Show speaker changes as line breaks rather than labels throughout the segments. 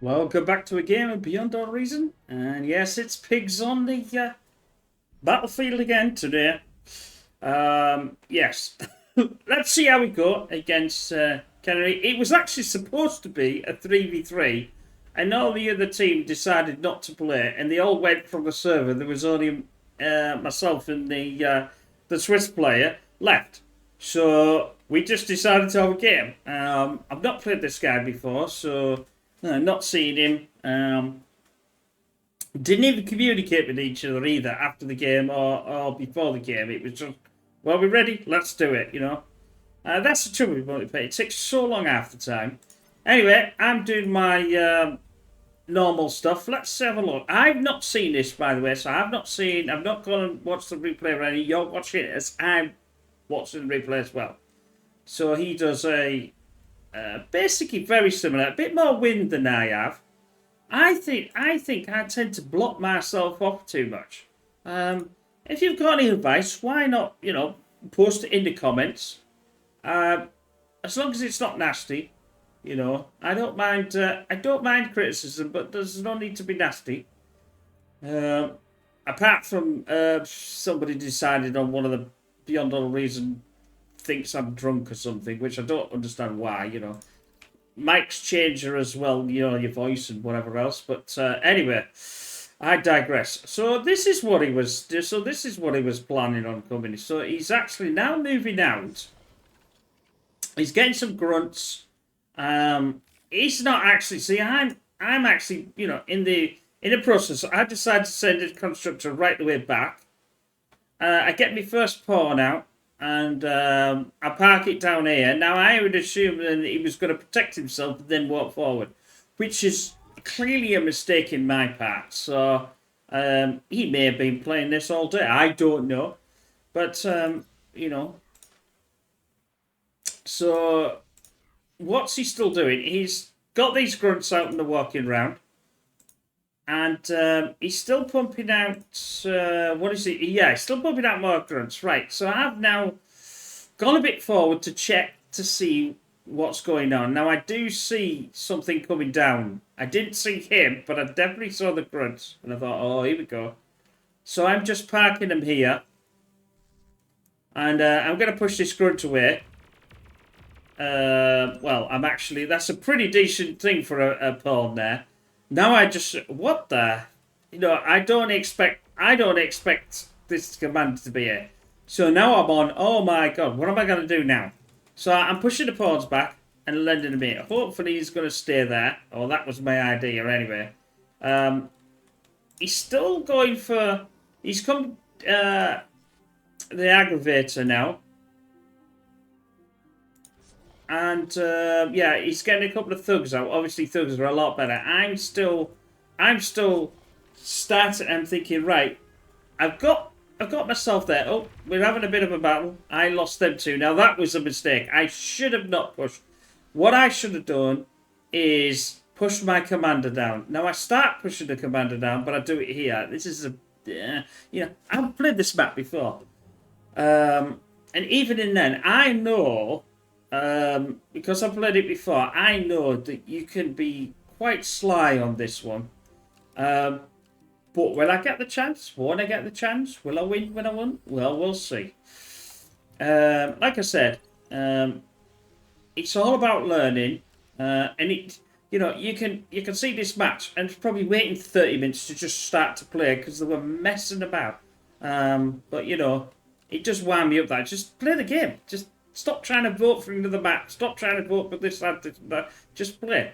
Welcome back to a game of Beyond All Reason. And yes, it's pigs on the battlefield again today. Yes. Let's see how we go against Kennedy. It was actually supposed to be a 3v3. And all the other team decided not to play. And they all went from the server. There was only myself and the Swiss player left. So we just decided to have a game. I've not played this guy before, so not seen him. Didn't even communicate with each other either after the game or before the game. It was just, well, we're ready, let's do it, you know. That's the trouble with multiplayer. It takes so long half the time. Anyway, I'm doing my normal stuff. Let's have a look. I've not seen this, by the way, so I've not gone and watched the replay already. You're watching it as I'm watching the replay as well. So he does a basically very similar, a bit more wind than I have. I think I tend to block myself off too much. If you've got any advice, why not, post it in the comments. As long as it's not nasty, I don't mind. I don't mind criticism, but there's no need to be nasty. Apart from somebody decided on one of the Beyond All Reason thinks I'm drunk or something, which I don't understand why, Mike's changer as well, your voice and whatever else. But anyway, I digress. So this is what he was. So this is what he was planning on coming. So he's actually now moving out. He's getting some grunts. He's not actually. See, I'm actually, in the process. I decided to send a constructor right the way back. I get my first pawn out. And I park it down here. Now, I would assume that he was going to protect himself and then walk forward, which is clearly a mistake in my part. So, he may have been playing this all day. I don't know. But, So, what's he still doing? He's got these grunts out in the walking round. And he's still pumping out, what is it? Yeah, he's still pumping out more grunts. Right, so I've now gone a bit forward to check to see what's going on. Now, I do see something coming down. I didn't see him, but I definitely saw the grunts. And I thought, oh, here we go. So I'm just parking him here. And I'm going to push this grunt away. Well, that's a pretty decent thing for a pawn there. Now I just, what the, I don't expect this command to be here. So now I'm on, oh my god, what am I going to do now? So I'm pushing the pawns back and lending him here. Hopefully he's going to stay there. Oh, that was my idea anyway. He's still going for, he's come, the aggravator now. And, yeah, he's getting a couple of thugs out. Obviously, thugs are a lot better. I'm still starting, I'm thinking, right, I've got myself there. Oh, we're having a bit of a battle. I lost them too. Now, that was a mistake. I should have not pushed. What I should have done is push my commander down. Now, I start pushing the commander down, but I do it here. This is I've played this map before. And even in then, I know... because I've played it before, I know that you can be quite sly on this one. But will I get the chance? Won't I get the chance? Will I win when I win? Well, we'll see. Like I said, it's all about learning. And it, you can see this match and it's probably waiting 30 minutes to just start to play because they were messing about. But it just wound me up that just play the game. Just stop trying to vote for another map. Stop trying to vote for this, that. Just play.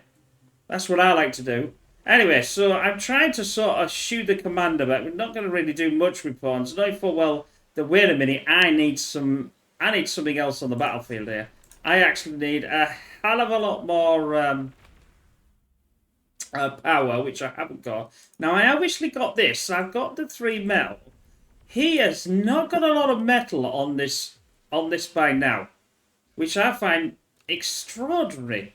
That's what I like to do. Anyway, so I'm trying to sort of shoot the commander, but we're not going to really do much with pawns. And I thought, well, wait a minute, I need something else on the battlefield here. I actually need a hell of a lot more power, which I haven't got. Now, I obviously got this. I've got the 3 metal. He has not got a lot of metal on this by now, which I find extraordinary.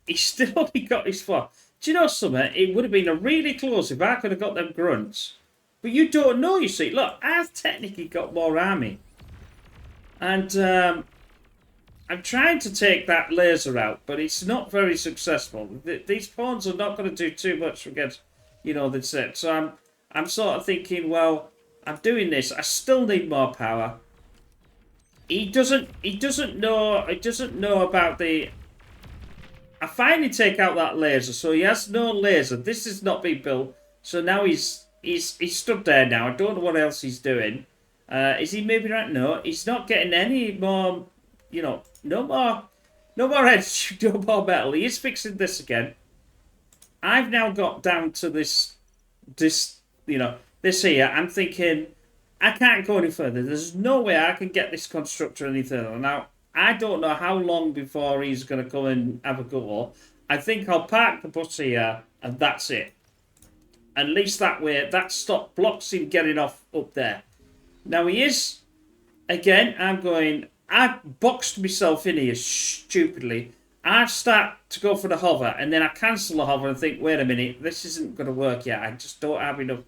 He's still only got his 4. Do you know something? It would have been a really close if I could have got them grunts. But you don't know, you see. Look, I've technically got more army. And I'm trying to take that laser out, but it's not very successful. These pawns are not going to do too much against, the set. So I'm sort of thinking, well, I'm doing this. I still need more power. He doesn't know about the. I finally take out that laser, so he has no laser. This is not being built, so now he's stood there now. I don't know what else he's doing. Is he moving right? No, he's not getting any more. No more edge, no more metal. He is fixing this again. I've now got down to this, this here. I'm thinking, I can't go any further. There's no way I can get this constructor any further. Now, I don't know how long before he's going to come and have a go. I think I'll park the bus here, and that's it. At least that way, that stop blocks him getting off up there. Now, he is, again, I boxed myself in here stupidly. I start to go for the hover, and then I cancel the hover and think, wait a minute, this isn't going to work yet. I just don't have enough.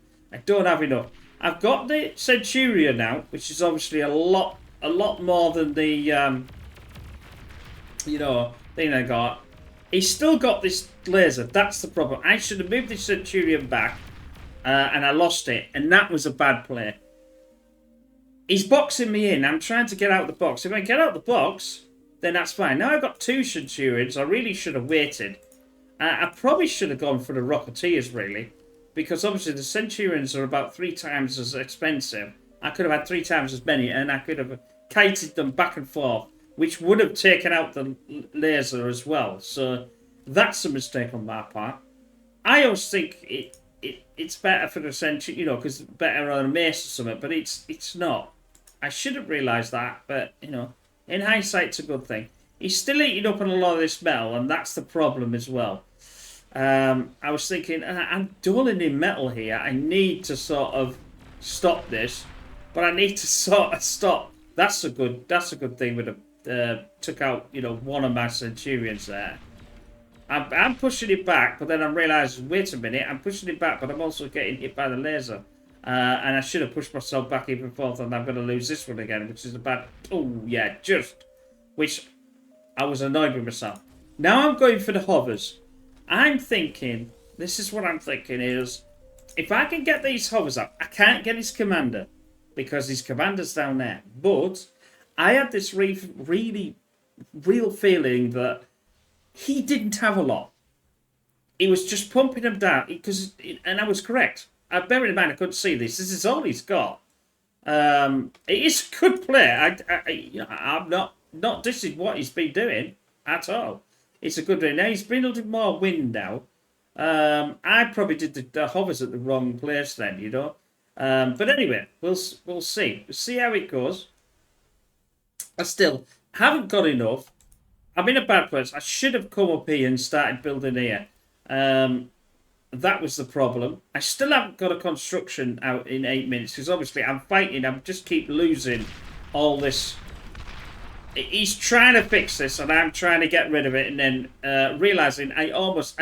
I've got the Centurion now, which is obviously a lot more than the, thing I got. He's still got this laser. That's the problem. I should have moved the Centurion back, and I lost it, and that was a bad play. He's boxing me in. I'm trying to get out of the box. If I get out of the box, then that's fine. Now I've got 2 Centurions. I really should have waited. I probably should have gone for the Rocketeers, really. Because obviously the Centurions are about 3 times as expensive. I could have had 3 times as many, and I could have kited them back and forth, which would have taken out the laser as well. So that's a mistake on my part. I always think it's better for the Centurion, because it's better on a mace or something, but it's not. I should have realised that, but, in hindsight, it's a good thing. He's still eating up on a lot of this metal, and that's the problem as well. I was thinking, I'm dulling in metal here. I need to sort of stop this, but I need to sort of stop. That's a good thing with took out, one of my Centurions there. I'm pushing it back, but then I'm realising, wait a minute, I'm pushing it back, but I'm also getting hit by the laser. And I should have pushed myself back even further, and I'm going to lose this one again, which is a bad... Oh, yeah, which I was annoyed with myself. Now I'm going for the hovers. I'm thinking, this is what I'm thinking is, if I can get these hovers up, I can't get his commander, because his commander's down there. But I had this really real feeling that he didn't have a lot. He was just pumping them down, and I was correct. Bearing in mind, I couldn't see this. This is all he's got. It is a good play. I'm not dissing what he's been doing at all. It's a good play. Now he's been a little more wind now. I probably did the hovers at the wrong place then, But anyway, we'll see. We'll see how it goes. I still haven't got enough. I'm in a bad place. I should have come up here and started building here. That was the problem. I still haven't got a construction out in 8 minutes because obviously I'm fighting. I just keep losing all this. He's trying to fix this and I'm trying to get rid of it, and then realising I lost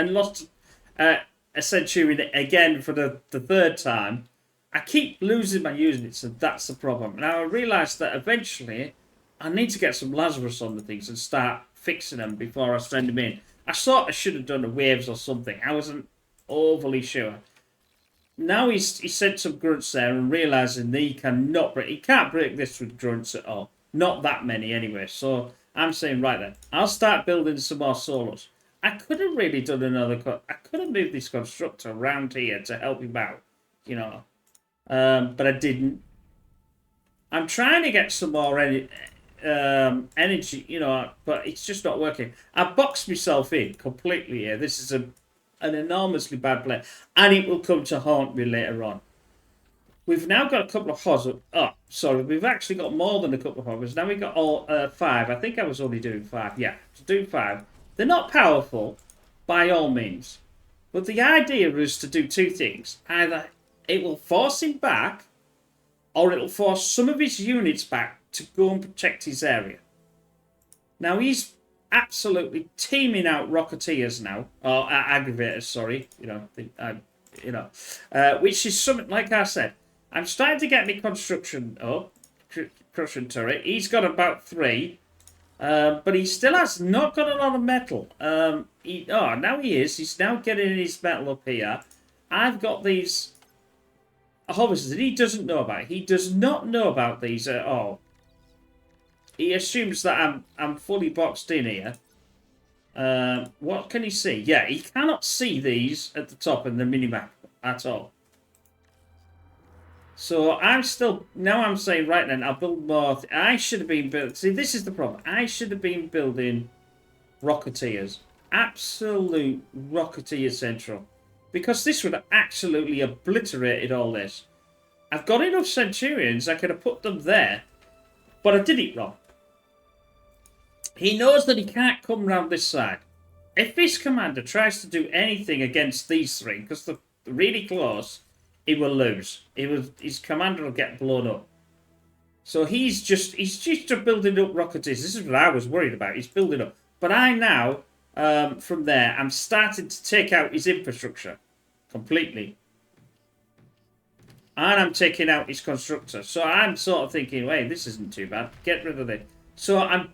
a Centurion again for the 3rd time. I keep losing my units, and that's the problem. Now I realised that eventually I need to get some Lazarus on the things and start fixing them before I send them in. I thought I should have done the waves or something. I wasn't overly sure. Now he's sent some grunts there and realising that he can't break this with grunts at all. Not that many anyway. So I'm saying, right then, I'll start building some more solos. I could have really done another I could have moved this constructor around here to help him out, but I didn't. I'm trying to get some more energy, but it's just not working. I boxed myself in completely here. This is an enormously bad play, and it will come to haunt me later on. We've now got a couple of hovers. Oh, sorry, we've actually got more than a couple of hovers. Now we've got all 5. I think I was only doing 5. Yeah, doing 5. They're not powerful, by all means. But the idea is to do 2 things. Either it will force him back, or it'll force some of his units back to go and protect his area. Now he's absolutely teaming out Rocketeers now, or Aggravators, sorry, which is something, like I said, I'm starting to get my construction up, construction turret. He's got about 3. But he still has not got a lot of metal. Now he is. He's now getting his metal up here. I've got these harvesters that he doesn't know about. He does not know about these at all. He assumes that I'm fully boxed in here. What can he see? Yeah, he cannot see these at the top in the minimap at all. So I'm saying right then, I'll build more. I should have been building. See, this is the problem. I should have been building Rocketeers. Absolute Rocketeer Central. Because this would have absolutely obliterated all this. I've got enough Centurions, I could have put them there. But I did it wrong. He knows that he can't come round this side. If this commander tries to do anything against these three, because they're really close, he will lose. His commander will get blown up. So he's just building up Rocketeers. This is what I was worried about. He's building up. But I now, from there, I'm starting to take out his infrastructure completely. And I'm taking out his constructor. So I'm sort of thinking, wait, this isn't too bad. Get rid of it. So I'm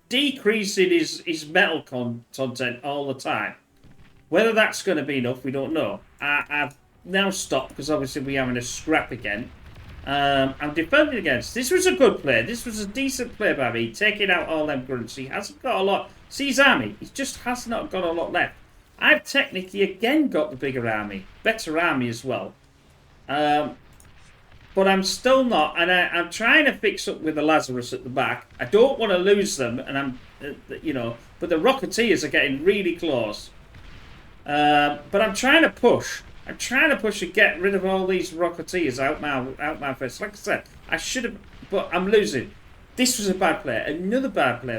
decreasing his metal content all the time. Whether that's going to be enough, we don't know. I've now stopped because obviously we're having a scrap again. I'm defending against. This was a good play. This was a decent play by me. Taking out all them grunts. He hasn't got a lot. See his army. He just has not got a lot left. I've technically again got the bigger army. Better army as well. But I'm still not. And I'm trying to fix up with the Lazarus at the back. I don't want to lose them. And I'm, but the Rocketeers are getting really close. But I'm trying to push. I'm trying to push and get rid of all these Rocketeers out my face. Like I said, I should have, but I'm losing. This was a bad play. Another bad play.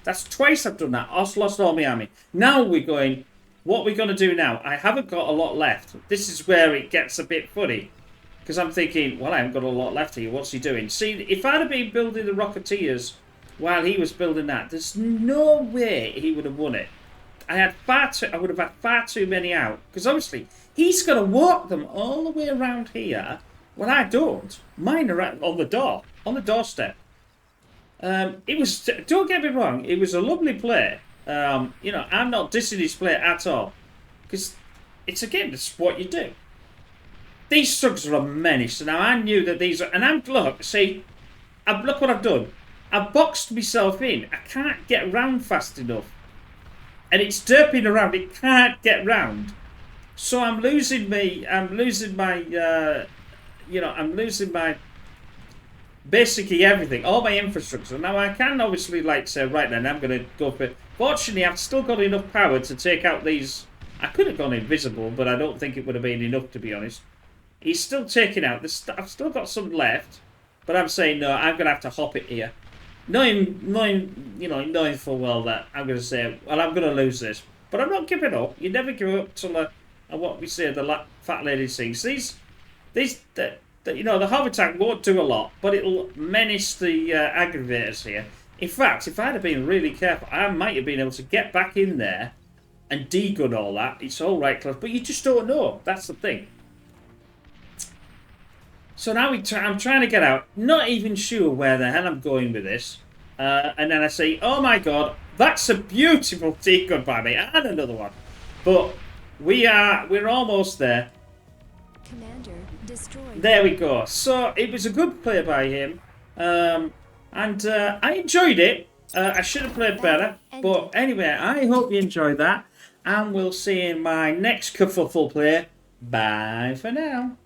That's twice I've done that. I've lost all my army. Now we're going, what we're going to do now? I haven't got a lot left. This is where it gets a bit funny. Because I'm thinking, well, I haven't got a lot left here. What's he doing? See, if I'd have been building the Rocketeers while he was building that, there's no way he would have won it. I would have had far too many out. Because obviously, he's going to walk them all the way around here. Well, I don't. Mine are on the doorstep. It was. Don't get me wrong. It was a lovely play. I'm not dissing his play at all. Because it's what you do. These thugs are a menace. So now I knew that these are, and look what I've done. I've boxed myself in. I can't get round fast enough. And it's derping around. It can't get round. So I'm losing basically everything. All my infrastructure. Now I can obviously say, right then, I'm going to go for it. Fortunately, I've still got enough power to take out these. I could have gone invisible, but I don't think it would have been enough, to be honest. He's still taking out. I've still got some left. But I'm saying, no, I'm going to have to hop it here. Knowing full well that I'm going to say, well, I'm going to lose this. But I'm not giving up. You never give up till what we say the fat lady sings. The hover tank won't do a lot, but it'll menace the aggravators here. In fact, if I'd have been really careful, I might have been able to get back in there and de-gun all that. It's all right close, but you just don't know. That's the thing. So now I'm trying to get out, not even sure where the hell I'm going with this. And then I say, oh my god, that's a beautiful de-gun by me, and another one. But we're almost there.
Commander destroyed.
There we go. So it was a good play by him. And I enjoyed it. I should have played better. But anyway, I hope you enjoyed that. And we'll see you in my next kerfuffle play. Bye for now.